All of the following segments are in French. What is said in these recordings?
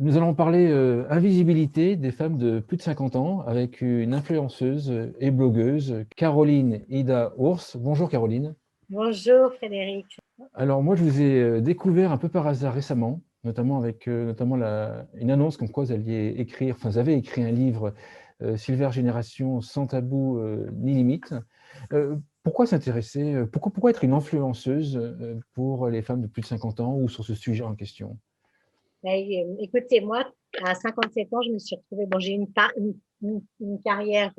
Nous allons parler invisibilité des femmes de plus de 50 ans avec une influenceuse et blogueuse, Caroline Ida Ours. Bonjour Caroline. Bonjour Frédéric. Alors moi je vous ai découvert un peu par hasard récemment, notamment avec une annonce comme quoi vous alliez écrire, enfin vous avez écrit un livre, Silver Génération sans tabou ni limite. Pourquoi s'intéresser, pourquoi être une influenceuse pour les femmes de plus de 50 ans ou sur ce sujet en question? Écoutez, moi, à 57 ans, je me suis retrouvée, bon, j'ai une carrière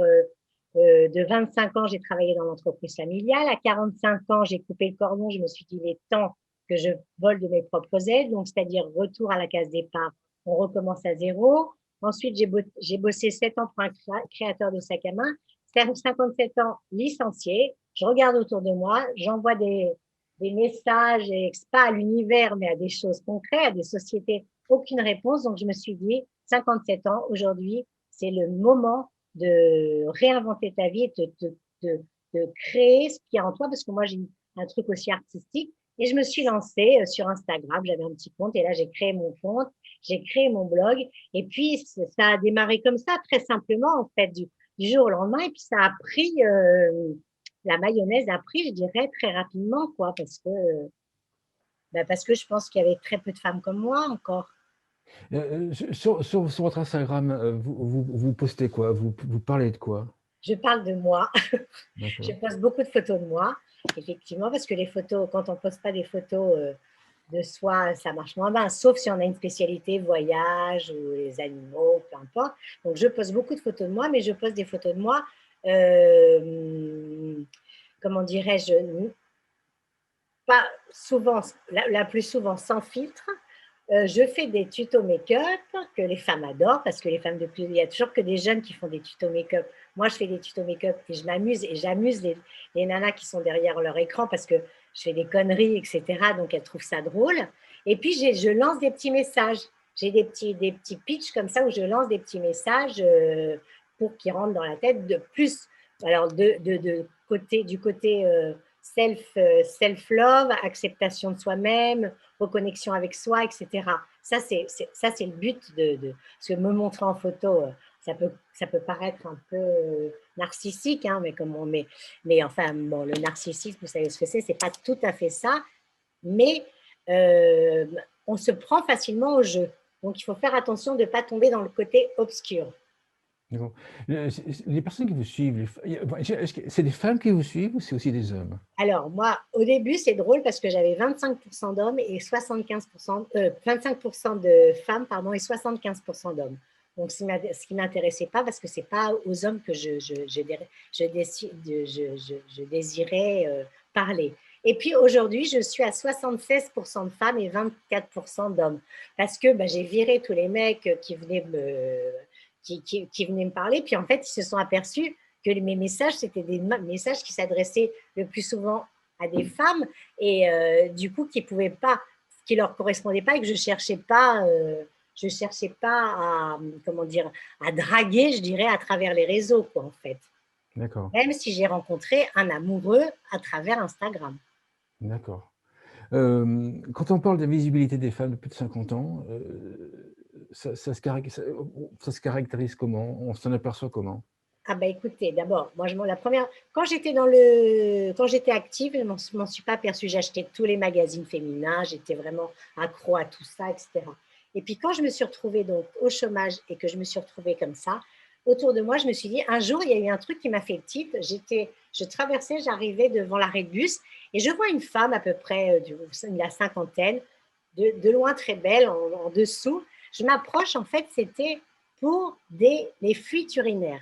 de 25 ans, j'ai travaillé dans l'entreprise familiale. À 45 ans, j'ai coupé le cordon, je me suis dit, il est temps que je vole de mes propres ailes, donc c'est-à-dire retour à la case départ, on recommence à zéro. Ensuite, j'ai bossé 7 ans pour un créateur de sac à main. 57 ans licencié, je regarde autour de moi, j'envoie des messages, et pas à l'univers, mais à des choses concrètes, à des sociétés, aucune réponse. Donc, je me suis dit, 57 ans, aujourd'hui, c'est le moment de réinventer ta vie et de créer ce qu'il y a en toi, parce que moi, j'ai un truc aussi artistique. Et je me suis lancée sur Instagram, j'avais un petit compte, et là, j'ai créé mon compte, j'ai créé mon blog, et puis ça a démarré comme ça, très simplement, en fait, du jour au lendemain, et puis ça a pris la mayonnaise a pris, je dirais, très rapidement, quoi, parce que je pense qu'il y avait très peu de femmes comme moi encore. Sur votre Instagram, vous postez quoi? Vous parlez de quoi? Je parle de moi. Je D'accord. poste beaucoup de photos de moi, effectivement, parce que les photos, quand on ne poste pas des photos de soi, ça marche moins bien, sauf si on a une spécialité voyage ou les animaux, peu importe. Donc, je poste beaucoup de photos de moi, mais je poste des photos de moi, comment dirais-je, pas souvent, la plus souvent sans filtre. Je fais des tutos make-up que les femmes adorent parce que les femmes de plus, il y a toujours que des jeunes qui font des tutos make-up. Moi, je fais des tutos make-up et je m'amuse et j'amuse les nanas qui sont derrière leur écran parce que je fais des conneries, etc. Donc, elles trouvent ça drôle. Et puis, je lance des petits messages. J'ai des petits pitchs comme ça où je lance des petits messages pour qu'ils rentrent dans la tête de plus. Alors, du côté self-love, acceptation de soi-même, reconnexion avec soi, etc. Ça, c'est le but parce que me montrer en photo, ça peut paraître un peu narcissique, hein, mais enfin, bon, le narcissisme, vous savez ce que c'est pas tout à fait ça, mais euh, on se prend facilement au jeu. Donc, il faut faire attention de ne pas tomber dans le côté obscur. D'accord. Les personnes qui vous suivent, c'est des femmes qui vous suivent ou c'est aussi des hommes? Alors, moi, au début, c'est drôle parce que j'avais 25% d'hommes et 75%, 25% de femmes, pardon, et 75% d'hommes. Donc, ce qui ne m'intéressait pas parce que ce n'est pas aux hommes que je désirais parler. Et puis aujourd'hui, je suis à 76% de femmes et 24% d'hommes parce que j'ai viré tous les mecs qui venaient me parler. Puis en fait, ils se sont aperçus que mes messages, c'était des messages qui s'adressaient le plus souvent à des femmes et du coup qui leur correspondaient pas et que je cherchais pas à comment dire à draguer, je dirais, à travers les réseaux, quoi, en fait. D'accord, Même si j'ai rencontré un amoureux à travers Instagram. d'accord. Quand on parle de la visibilité des femmes de plus de 50 ans, ça se caractérise comment? On s'en aperçoit comment? Ah bah écoutez, d'abord, moi la première, quand j'étais active, je m'en suis pas aperçue. J'achetais tous les magazines féminins, j'étais vraiment accro à tout ça, etc. Et puis quand je me suis retrouvée donc au chômage et que je me suis retrouvée comme ça, autour de moi, je me suis dit, un jour, il y a eu un truc qui m'a fait tilt. Je traversais, j'arrivais devant l'arrêt de bus et je vois une femme à peu près de la cinquantaine, de loin très belle, en dessous. Je m'approche, en fait, c'était pour les fuites urinaires.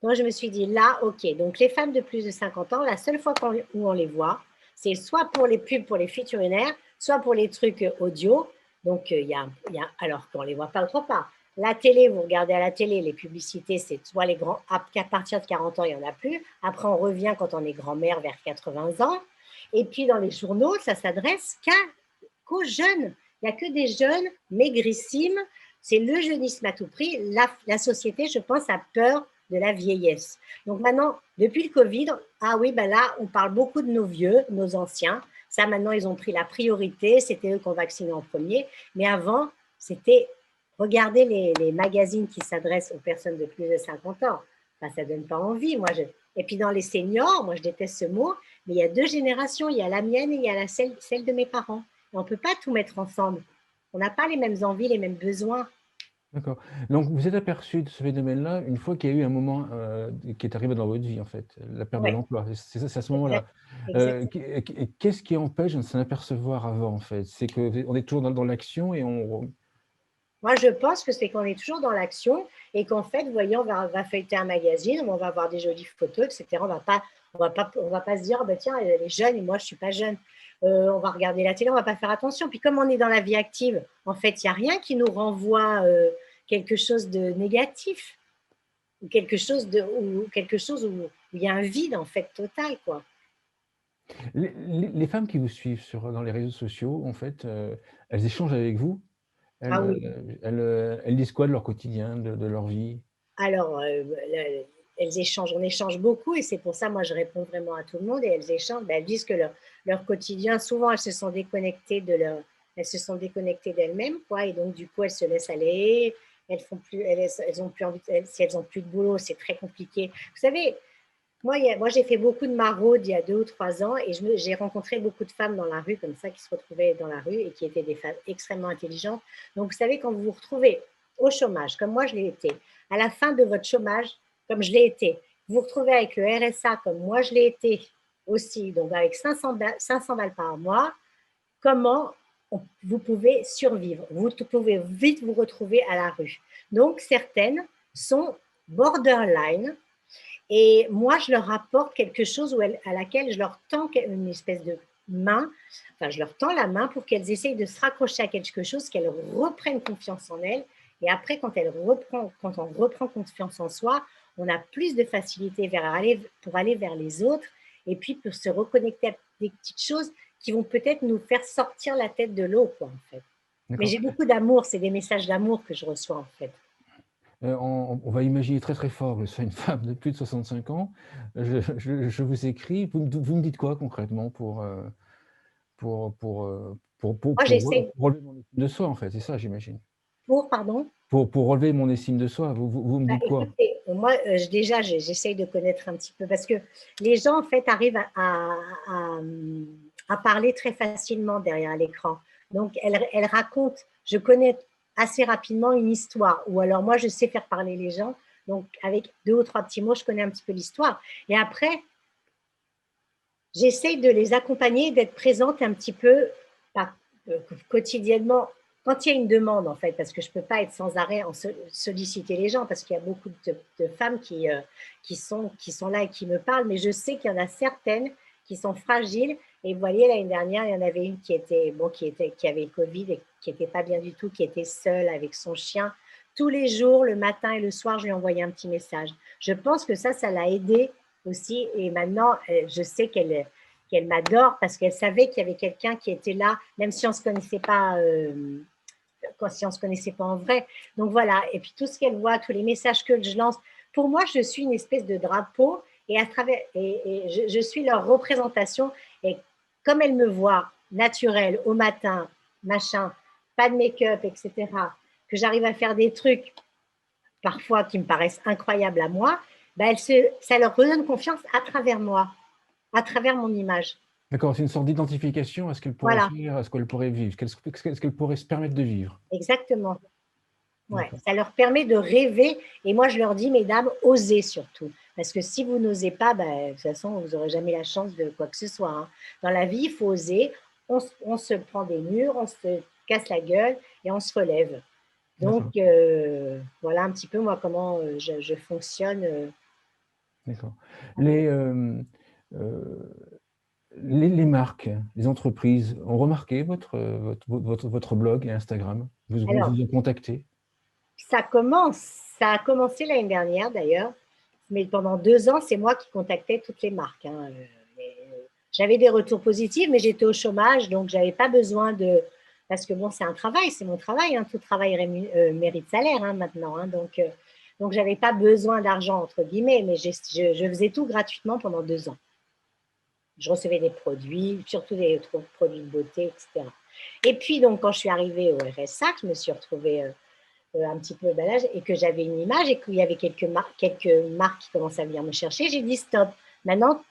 Donc, je me suis dit, là, OK, donc les femmes de plus de 50 ans, la seule fois où on les voit, c'est soit pour les pubs pour les fuites urinaires, soit pour les trucs audio. Donc, alors qu'on ne les voit pas autre part. La télé, vous regardez à la télé, les publicités, c'est soit les grands, à partir de 40 ans, il n'y en a plus. Après, on revient quand on est grand-mère vers 80 ans. Et puis, dans les journaux, ça s'adresse qu'aux jeunes. Il n'y a que des jeunes maigrissimes. C'est le jeunisme à tout prix. La société, je pense, a peur de la vieillesse. Donc maintenant, depuis le Covid, ah oui, ben là, on parle beaucoup de nos vieux, nos anciens. Ça, maintenant, ils ont pris la priorité. C'était eux qu'on vaccinait en premier. Mais avant, c'était regarder les magazines qui s'adressent aux personnes de plus de 50 ans. Enfin, ça ne donne pas envie. Et puis dans les seniors, moi je déteste ce mot, mais il y a deux générations, il y a la mienne et il y a celle de mes parents. Et on ne peut pas tout mettre ensemble. On n'a pas les mêmes envies, les mêmes besoins. D'accord. Donc, vous êtes aperçu de ce phénomène-là une fois qu'il y a eu un moment qui est arrivé dans votre vie, en fait, la perte de Ouais, l'emploi. C'est à ce moment-là. exact, exactement. Qu'est-ce qui empêche de s'en apercevoir avant, en fait? C'est qu'on est toujours dans l'action et on… Moi, je pense que c'est qu'on est toujours dans l'action et qu'en fait, vous voyez, va feuilleter un magazine, on va voir des jolies photos, etc. On va pas se dire, oh, bah, tiens, elle est jeune et moi, je ne suis pas jeune. On va regarder la télé, on ne va pas faire attention. Puis comme on est dans la vie active, en fait, il n'y a rien qui nous renvoie quelque chose de négatif ou quelque chose où il y a un vide, en fait, total, quoi. Les femmes qui vous suivent dans les réseaux sociaux, en fait, elles échangent avec vous? Ah oui. Elles disent quoi de leur quotidien, de leur vie? Alors, on échange beaucoup et c'est pour ça, moi, je réponds vraiment à tout le monde et elles échangent. Ben, elles disent que leur quotidien, souvent, elles se sont déconnectées d'elles-mêmes, quoi, et donc, du coup, elles se laissent aller. Elles ont plus envie, si elles ont plus de boulot, c'est très compliqué. Vous savez, moi, j'ai fait beaucoup de maraudes il y a 2 ou 3 ans et j'ai rencontré beaucoup de femmes dans la rue, comme ça, qui se retrouvaient dans la rue et qui étaient des femmes extrêmement intelligentes. Donc, vous savez, quand vous vous retrouvez au chômage, comme moi je l'ai été, à la fin de votre chômage, comme je l'ai été, vous vous retrouvez avec le RSA, comme moi je l'ai été aussi, donc avec 500 balles par mois, comment vous pouvez survivre? Vous pouvez vite vous retrouver à la rue. Donc, certaines sont borderline, et moi, je leur apporte quelque chose à laquelle je leur tends une espèce de main, enfin, je leur tends la main pour qu'elles essayent de se raccrocher à quelque chose, qu'elles reprennent confiance en elles. Et après, quand on reprend confiance en soi, on a plus de facilité pour aller vers les autres et puis pour se reconnecter à des petites choses qui vont peut-être nous faire sortir la tête de l'eau, quoi, en fait. Mais D'accord. j'ai beaucoup d'amour, c'est des messages d'amour que je reçois, en fait. On va imaginer très, très fort que je sois une femme de plus de 65 ans. Je vous écris, vous me dites quoi concrètement Moi, j'essaie pour relever mon estime de soi, en fait, c'est ça, j'imagine? pardon. Pour relever mon estime de soi, vous me Bah, dites quoi? écoutez, moi, déjà, j'essaye de connaître un petit peu parce que les gens, en fait, arrivent à parler très facilement derrière l'écran. Donc, elles racontent, je connais assez rapidement une histoire, ou alors moi, je sais faire parler les gens. Donc, avec 2 ou 3 petits mots, je connais un petit peu l'histoire. Et après, j'essaye de les accompagner, d'être présente un petit peu quotidiennement quand il y a une demande, en fait, parce que je ne peux pas être sans arrêt en solliciter les gens, parce qu'il y a beaucoup de femmes qui sont là et qui me parlent, mais je sais qu'il y en a certaines qui sont fragiles. Et vous voyez, l'année dernière, il y en avait une qui avait le Covid et qui n'était pas bien du tout, qui était seule avec son chien. Tous les jours, le matin et le soir, je lui envoyais un petit message. Je pense que ça l'a aidée aussi. Et maintenant, je sais qu'elle m'adore parce qu'elle savait qu'il y avait quelqu'un qui était là, même si on ne se connaissait pas, si on se connaissait pas en vrai. Donc voilà. Et puis tout ce qu'elle voit, tous les messages que je lance, pour moi, je suis une espèce de drapeau et je suis leur représentation. Et comme elle me voit naturelle au matin, machin, pas de make-up, etc., que j'arrive à faire des trucs parfois qui me paraissent incroyables à moi, ben ça leur redonne confiance à travers moi, à travers mon image. D'accord, c'est une sorte d'identification à ce qu'elle pourrait Voilà, faire, à ce qu'elle pourrait vivre, ce qu'elle pourrait se permettre de vivre. exactement. Ouais, D'accord. ça leur permet de rêver. Et moi, je leur dis, mesdames, osez surtout. Parce que si vous n'osez pas, ben, de toute façon, vous n'aurez jamais la chance de quoi que ce soit, hein. Dans la vie, il faut oser. On se prend des murs, on se casse la gueule et on se relève. Donc, D'accord. voilà un petit peu moi comment je fonctionne. D'accord. Les, les marques, les entreprises ont remarqué votre blog et Instagram? Alors, Vous ont contacté? ça a commencé l'année dernière d'ailleurs, mais pendant 2 ans, c'est moi qui contactais toutes les marques, hein. J'avais des retours positifs, mais j'étais au chômage, donc j'avais pas besoin de… Parce que bon, c'est un travail, c'est mon travail, hein, tout travail mérite salaire, hein, maintenant, hein, donc j'avais pas besoin d'argent, entre guillemets, mais je faisais tout gratuitement pendant 2 ans. Je recevais des produits, surtout des produits de beauté, etc. Et puis, donc, quand je suis arrivée au RSA, je me suis retrouvée un petit peu au balage et que j'avais une image et qu'il y avait quelques marques qui commençaient à venir me chercher, j'ai dit stop. Maintenant,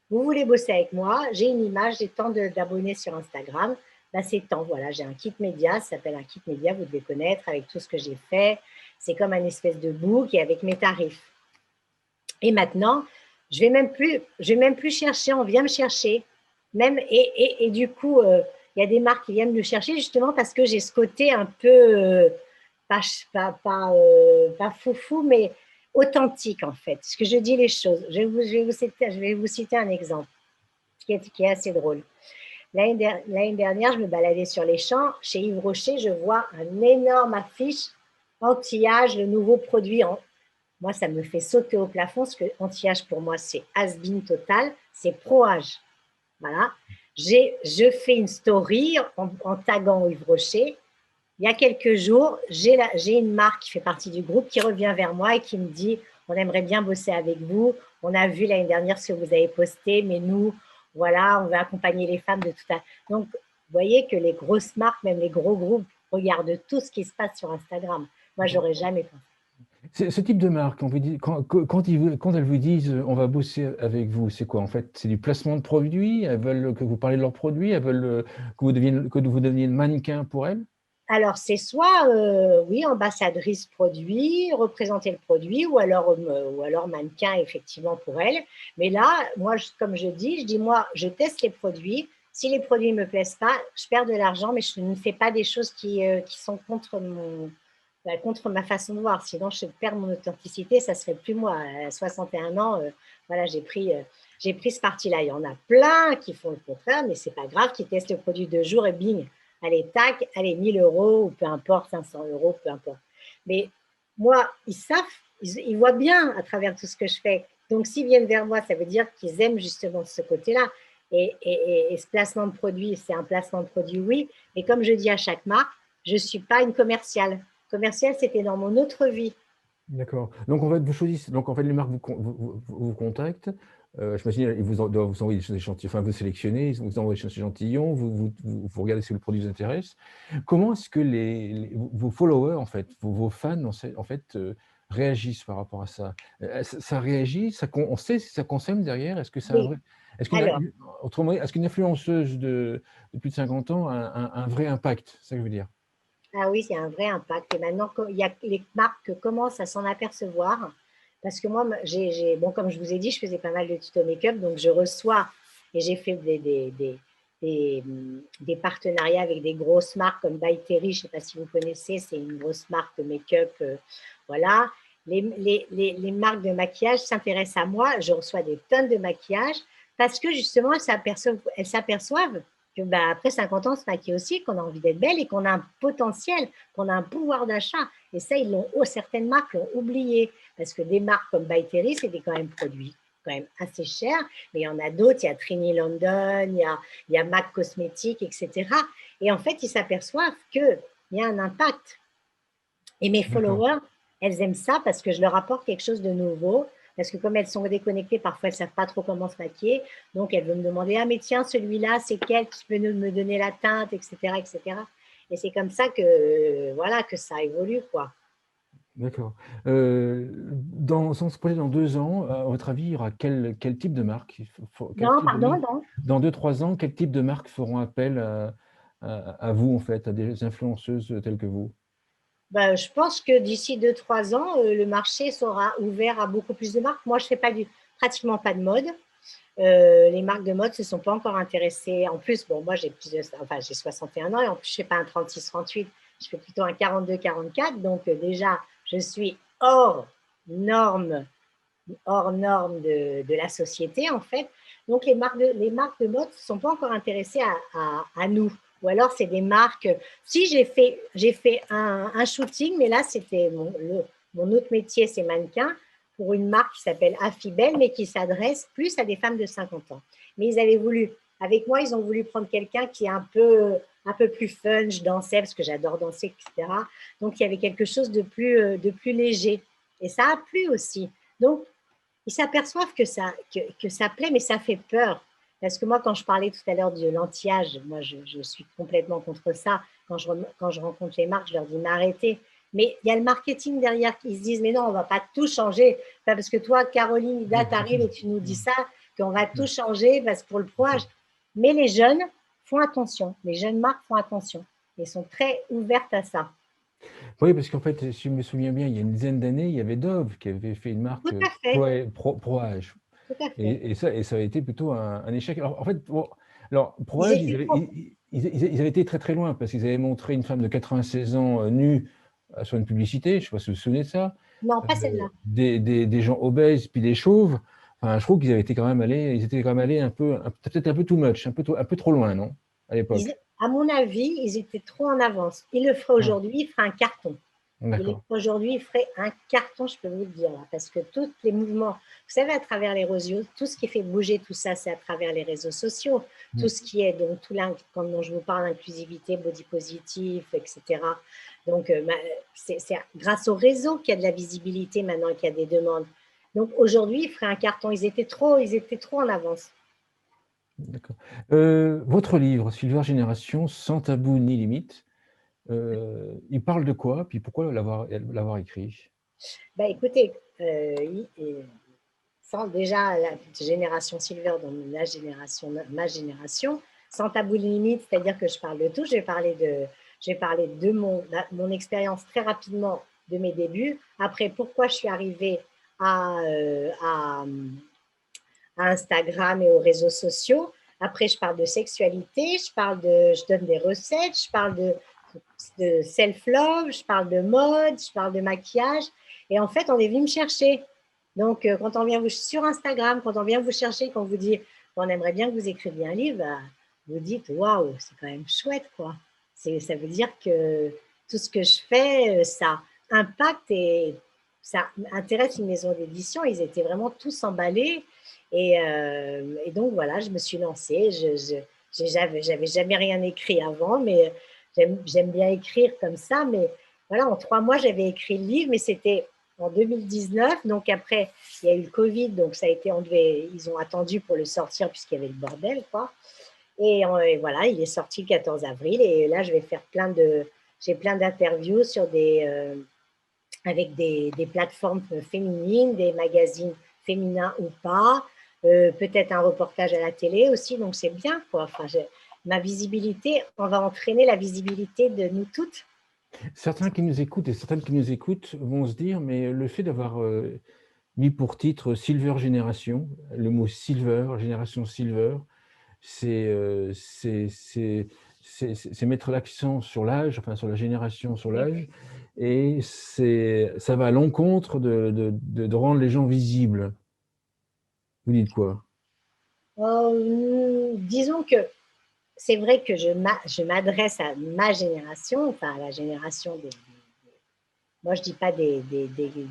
vous voulez bosser avec moi, j'ai une image, j'ai tant d'abonnés sur Instagram, ben c'est temps. Voilà, j'ai un kit média, ça s'appelle un kit média, vous devez connaître, avec tout ce que j'ai fait. C'est comme un espèce de book et avec mes tarifs. Et maintenant, je vais même plus chercher, on vient me chercher. Même, et du coup, il y a des marques qui viennent me chercher justement parce que j'ai ce côté un peu, pas foufou, mais authentique en fait. Ce que je dis les choses. Je vais vous citer un exemple qui est assez drôle. L'année dernière, je me baladais sur les champs. Chez Yves Rocher, je vois un énorme affiche anti-âge, le nouveau produit. Moi, ça me fait sauter au plafond parce que anti-âge, pour moi, c'est has-been total, c'est pro-âge. Voilà. Je fais une story en taguant Yves Rocher. Il y a quelques jours, j'ai une marque qui fait partie du groupe qui revient vers moi et qui me dit on aimerait bien bosser avec vous. On a vu l'année dernière ce que vous avez posté, mais nous, voilà, on veut accompagner les femmes de tout à. Donc, vous voyez que les grosses marques, même les gros groupes, regardent tout ce qui se passe sur Instagram. Moi, j'aurais jamais pensé. Ce type de marque, quand elles vous disent on va bosser avec vous, c'est quoi en fait? C'est du placement de produits? Elles veulent que vous parlez de leurs produits? Elles veulent que vous deveniez mannequin pour elles? Alors, c'est soit, oui, ambassadrice produit, représenter le produit, ou alors mannequin, effectivement, pour elle. Mais là, moi, comme je dis, moi, je teste les produits. Si les produits ne me plaisent pas, je perds de l'argent, mais je ne fais pas des choses qui sont contre ma façon de voir. Sinon, je perds mon authenticité, ça ne serait plus moi. À 61 ans, voilà, j'ai pris ce parti-là. Il y en a plein qui font le contraire, mais ce n'est pas grave, qui testent le produit 2 jours et bing, allez, tac, allez, 1 000 € ou peu importe, 500 €, peu importe. Mais moi, ils savent, ils voient bien à travers tout ce que je fais. Donc, s'ils viennent vers moi, ça veut dire qu'ils aiment justement ce côté-là. Et ce placement de produit, c'est un placement de produit, oui. Mais comme je dis à chaque marque, je ne suis pas une commerciale. Commerciale, c'était dans mon autre vie. D'accord. Donc en fait, vous choisissez. Donc en fait, les marques vous contactent. J'imagine ils doivent vous envoyer des échantillons. Enfin, vous sélectionnez, ils vous envoient des échantillons. Vous regardez si le produit vous intéresse. Comment est-ce que vos followers, en fait, vos fans, en fait, réagissent par rapport à ça? Ça réagit. On sait si ça consomme derrière. Est-ce que ça a un Oui. vrai. Est-ce qu'une, Alors, autrement, est-ce qu'une influenceuse de plus de 50 ans a un vrai impact? C'est ça que je veux dire. ah oui, il y a un vrai impact. Et maintenant, il y a les marques commencent à s'en apercevoir. Parce que moi, bon, comme je vous ai dit, je faisais pas mal de tutos make-up. Donc, je reçois et j'ai fait des partenariats avec des grosses marques comme By Terry. Je ne sais pas si vous connaissez, c'est une grosse marque de make-up. Voilà. Les marques de maquillage s'intéressent à moi. Je reçois des tonnes de maquillage parce que justement, elles s'aperçoivent que après 50 ans, on se maquille aussi, qu'on a envie d'être belle et qu'on a un potentiel, qu'on a un pouvoir d'achat. Et ça, certaines marques l'ont oublié. Parce que des marques comme By Terry, c'est quand même produits quand même assez chers. Mais il y en a d'autres, il y a Trini London, il y a MAC Cosmetics, etc. Et en fait, ils s'aperçoivent qu'il y a un impact. Et mes D'accord. followers, elles aiment ça parce que je leur apporte quelque chose de nouveau. Parce que comme elles sont déconnectées, parfois elles ne savent pas trop comment se maquiller. Donc elles veulent me demander, ah mais tiens, celui-là, c'est quel? Tu peux me donner la teinte, etc. etc. Et c'est comme ça que, voilà, que ça évolue, quoi. D'accord. Sans se projeter dans 2 ans, à votre avis, il y aura quel type de marque? Quel Non, type de pardon, marque? non. Dans 2, 3 ans, quel type de marque feront appel à vous, en fait, à des influenceuses telles que vous? Ben, je pense que d'ici 2, 3 ans, le marché sera ouvert à beaucoup plus de marques. Moi, je ne fais pratiquement pas de mode. Les marques de mode ne se sont pas encore intéressées. En plus, bon, moi, j'ai 61 ans et en plus, je ne fais pas un 36-38, je fais plutôt un 42-44. Donc, déjà, je suis norme, hors norme de la société, en fait. Donc, les marques de mode ne sont pas encore intéressées à nous. Ou alors, c'est des marques. Si j'ai fait un shooting, mais là, c'était mon autre métier, c'est mannequin, pour une marque qui s'appelle Affibel, mais qui s'adresse plus à des femmes de 50 ans. Mais ils avaient voulu, avec moi, ils ont voulu prendre quelqu'un qui est un peu plus fun. Je dansais parce que j'adore danser, etc. Donc, il y avait quelque chose de plus léger. Et ça a plu aussi. Donc, ils s'aperçoivent que ça plaît, mais ça fait peur. Parce que moi, quand je parlais tout à l'heure de l'anti-âge, moi, je suis complètement contre ça. Quand je rencontre les marques, je leur dis, mais arrêtez. Mais il y a le marketing derrière qui se disent, mais non, on ne va pas tout changer. Pas parce que toi, Caroline, Ida, tu arrives et tu nous dis ça, qu'on va tout changer parce que pour le pro-âge. Mais les jeunes font attention. Les jeunes marques font attention. Ils sont très ouvertes à ça. Oui, parce qu'en fait, si je me souviens bien, il y a une dizaine d'années, il y avait Dove qui avait fait une marque Tout à fait. pro-âge. Tout à fait. Et ça a été plutôt un échec. Alors, en fait, bon, alors, Ils pro-âge, étaient trop. ils avaient été très très loin parce qu'ils avaient montré une femme de 96 ans nue sur une publicité, je ne sais pas si vous vous souvenez de ça, Non, pas celle-là. des gens obèses puis des chauves. Enfin, je trouve qu'ils avaient été quand même allés, ils étaient quand même allés peut-être un peu too much, un peu trop loin, non, à l'époque. À mon avis, ils étaient trop en avance. Il le ferait Ah, aujourd'hui, il ferait un carton. d'accord. Aujourd'hui, il ferait un carton, je peux vous le dire, là, parce que tous les mouvements, vous savez, à travers les réseaux, tout ce qui fait bouger tout ça, c'est à travers les réseaux sociaux. Tout Mm. ce qui est, donc, comme dont je vous parle, inclusivité, body positif, etc. Donc, c'est grâce au réseau qu'il y a de la visibilité maintenant, qu'il y a des demandes. Donc, aujourd'hui, il ferait un carton. Ils étaient trop en avance. D'accord. Votre livre, Silver Génération, sans tabou ni limite, il parle de quoi? Puis pourquoi l'avoir écrit? Bah, écoutez, sans déjà la génération Silver, dans ma génération, sans tabou limite, c'est-à-dire que je parle de tout. Je vais parler de mon expérience très rapidement de mes débuts. Après, pourquoi je suis arrivée à Instagram et aux réseaux sociaux. Après, je parle de sexualité, je donne des recettes, je parle de self-love, je parle de mode, je parle de maquillage. Et en fait, on est venu me chercher. Donc, quand on vient sur Instagram, quand on vient vous chercher, quand on vous dit on aimerait bien que vous écriviez un livre, bah, vous dites waouh, c'est quand même chouette, quoi. Ça veut dire que tout ce que je fais, ça impacte et ça intéresse une maison d'édition. Ils étaient vraiment tous emballés. Et donc, voilà, je me suis lancée. J'avais jamais rien écrit avant, mais j'aime bien écrire comme ça. Mais voilà, en 3 mois, j'avais écrit le livre, mais c'était en 2019. Donc après, il y a eu le Covid, donc ça a été ils ont attendu pour le sortir puisqu'il y avait le bordel, quoi. Et voilà, il est sorti le 14 avril. Et là, j'ai plein d'interviews avec des plateformes féminines, des magazines féminins ou pas, peut-être un reportage à la télé aussi, donc c'est bien, quoi. Enfin, ma visibilité, on va entraîner la visibilité de nous toutes. Certains qui nous écoutent et certaines qui nous écoutent vont se dire, mais le fait d'avoir mis pour titre Silver Génération, le mot Silver, génération Silver, c'est mettre l'accent sur l'âge, enfin sur la génération, sur l'âge, et ça va à l'encontre de rendre les gens visibles. Vous dites quoi? Disons que c'est vrai que je m'adresse à ma génération, enfin à la génération moi je dis pas des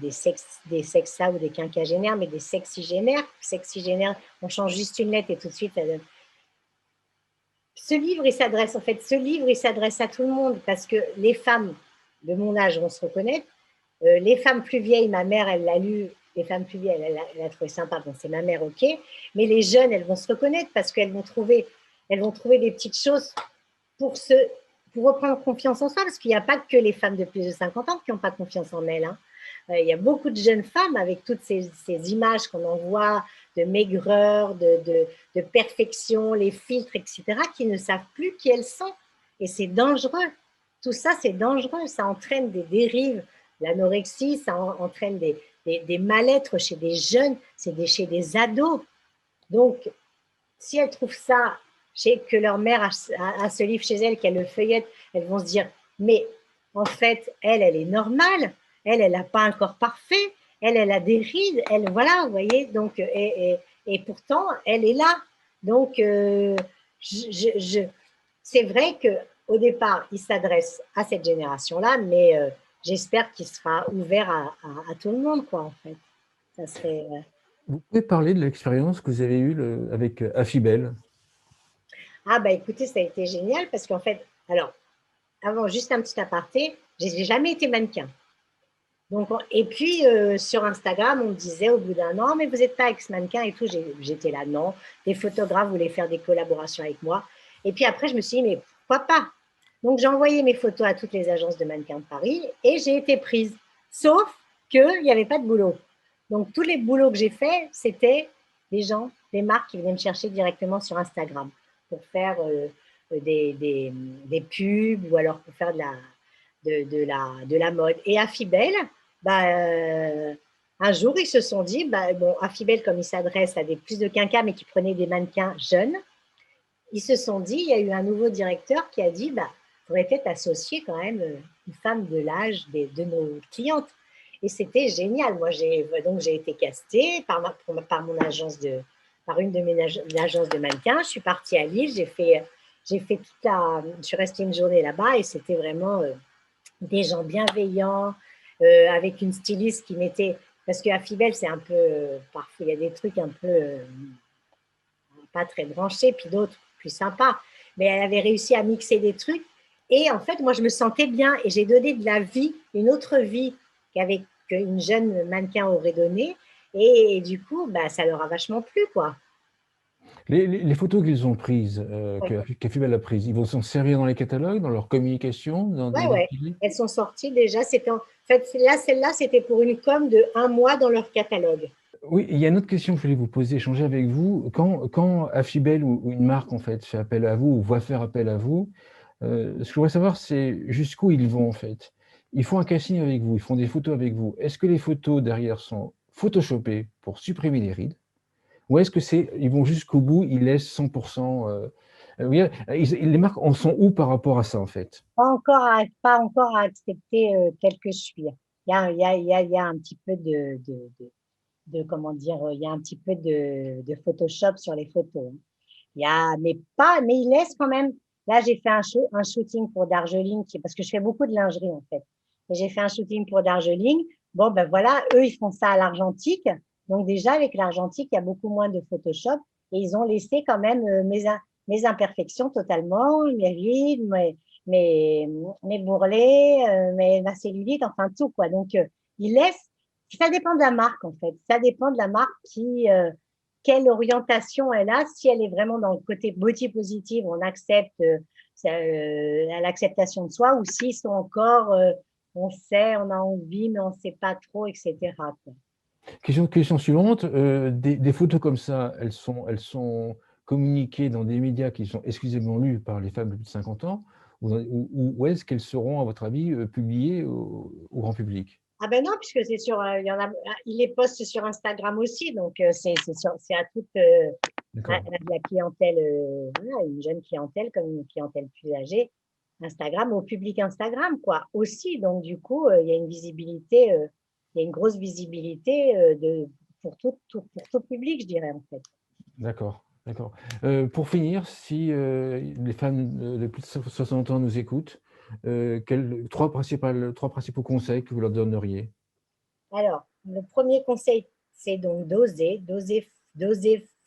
sexas ou des quinquagénaires, mais des sexygénaires. Sexygénaires, on change juste une lettre et tout de suite, ce livre, il s'adresse à tout le monde parce que les femmes de mon âge vont se reconnaître. Les femmes plus vieilles, ma mère, elle l'a lu. Les femmes plus vieilles, elle a trouvé sympa. Bon, c'est ma mère, ok. Mais les jeunes, elles vont se reconnaître parce elles vont trouver des petites choses pour se, pour reprendre confiance en soi. Parce qu'il n'y a pas que les femmes de plus de 50 ans qui n'ont pas confiance en elles, hein. Il y a beaucoup de jeunes femmes avec toutes ces images qu'on envoie de maigreur, de perfection, les filtres, etc., qui ne savent plus qui elles sont. Et c'est dangereux. Tout ça, c'est dangereux. Ça entraîne des dérives. L'anorexie, ça entraîne des mal-être chez des jeunes, chez des ados. Donc, si elles trouvent ça, que leur mère a ce livre chez elle, qu'elle le feuillette, elles vont se dire, mais en fait, elle est normale. Elle n'a pas un corps parfait. Elle a des rides. Elle, voilà, vous voyez. Donc, et pourtant, elle est là. Donc, c'est vrai qu'au départ, il s'adresse à cette génération-là, mais j'espère qu'il sera ouvert à tout le monde, quoi, en fait. Ça serait. Vous pouvez parler de l'expérience que vous avez eue avec Affibel? Ah, bah écoutez, ça a été génial parce qu'en fait, alors, avant, juste un petit aparté, j'ai jamais été mannequin. Donc, et puis, sur Instagram, on me disait au bout d'un an, mais vous n'êtes pas ex-mannequin et tout. J'étais là, non. Des photographes voulaient faire des collaborations avec moi. Et puis après, je me suis dit, mais pourquoi pas? Donc, j'ai envoyé mes photos à toutes les agences de mannequins de Paris et j'ai été prise. Sauf qu'il n'y avait pas de boulot. Donc, tous les boulots que j'ai faits, c'était des gens, des marques qui venaient me chercher directement sur Instagram pour faire des pubs ou alors pour faire de la mode. Et à Fibel, bah, un jour, ils se sont dit, bah, bon, Affibel, comme il s'adresse à des plus de quinquas, mais qui prenaient des mannequins jeunes, ils se sont dit, il y a eu un nouveau directeur qui a dit, bah, il faudrait peut-être associer quand même une femme de l'âge de nos clientes. Et c'était génial. Moi, j'ai été castée par mon agence par une de mes agences de mannequins. Je suis partie à Lille, je suis restée une journée là-bas et c'était vraiment des gens bienveillants, avec une styliste qui mettait, parce qu'à Fibel, c'est un peu, parfois il y a des trucs un peu pas très branchés, puis d'autres plus sympas, mais elle avait réussi à mixer des trucs, et en fait, moi, je me sentais bien, et j'ai donné de la vie, une autre vie qu'une jeune mannequin aurait donné, et du coup, bah, ça leur a vachement plu, quoi. Les photos qu'ils ont prises, Ouais, qu'Afibel a prises, ils vont s'en servir dans les catalogues, dans leur communication, dans ouais, des ouais. défilés? Elles sont sorties déjà, en fait, là, celle-là, c'était pour une com de 1 mois dans leur catalogue. Oui, il y a une autre question que je voulais vous poser, échanger avec vous. Quand Affibel ou une marque en fait fait appel à vous ou va faire appel à vous, ce que je voudrais savoir, c'est jusqu'où ils vont en fait. Ils font un casting avec vous, ils font des photos avec vous. Est-ce que les photos derrière sont photoshopées pour supprimer les rides? Ou est-ce que ils vont jusqu'au bout, ils laissent 100%, oui, les marques en sont où par rapport à ça en fait? Pas encore à accepter tel que je suis. Il y a un petit peu comment dire, il y a un petit peu de Photoshop sur les photos, hein. Mais il laisse quand même. Là, j'ai fait un shooting pour Darjeeling, parce que je fais beaucoup de lingerie en fait. Et j'ai fait un shooting pour Darjeeling. Bon, ben voilà, eux, ils font ça à l'argentique. Donc déjà, avec l'argentique, il y a beaucoup moins de Photoshop. Et ils ont laissé quand même mes imperfections totalement, mes rides, mes, mes bourrelets, ma cellulite, enfin tout, quoi. Donc, ils laissent. Ça dépend de la marque, en fait. Ça dépend de la marque quelle orientation elle a. Si elle est vraiment dans le côté body positive, on accepte l'acceptation de soi, ou s'ils sont encore, on sait, on a envie, mais on ne sait pas trop, etc., quoi. Question suivante, des photos comme ça, elles sont communiquées dans des médias qui sont exclusivement lus par les femmes de plus de 50 ans, ou est-ce qu'elles seront, à votre avis, publiées au grand public? Ah ben non, puisque il y en a, il les poste sur Instagram aussi, donc c'est à toute D'accord. la clientèle, voilà, une jeune clientèle comme une clientèle plus âgée, Instagram au public Instagram, quoi, aussi. Donc du coup, il y a une visibilité, il y a une grosse visibilité pour tout public, je dirais en fait. D'accord, d'accord. Pour finir, si, les femmes, de plus de 60 ans nous écoutent, quels 3 principaux conseils que vous leur donneriez? Alors, le premier conseil, c'est donc d'oser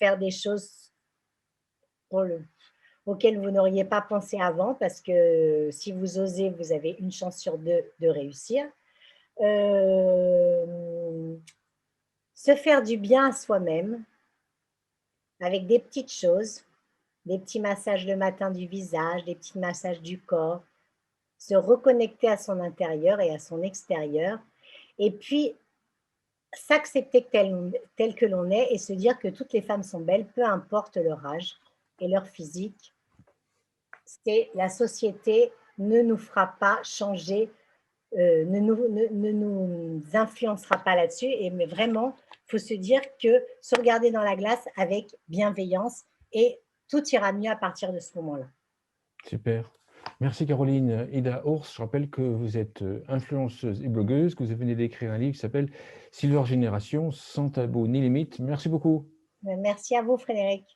faire des choses pour auxquelles vous n'auriez pas pensé avant, parce que si vous osez, vous avez une chance sur deux de réussir. Euh, Se faire du bien à soi-même avec des petites choses, des petits massages le matin du visage, des petits massages du corps, se reconnecter à son intérieur et à son extérieur, et puis s'accepter tel que l'on est et se dire que toutes les femmes sont belles, peu importe leur âge et leur physique. C'est la société ne nous fera pas changer, ne nous influencera pas là-dessus. Mais vraiment, il faut se dire que se regarder dans la glace avec bienveillance et tout ira mieux à partir de ce moment-là. Super. Merci Caroline. Ida Ours, je rappelle que vous êtes, influenceuse et blogueuse, que vous venez d'écrire un livre qui s'appelle Silver Génération, sans tabou ni limite. Merci beaucoup. Merci à vous, Frédéric.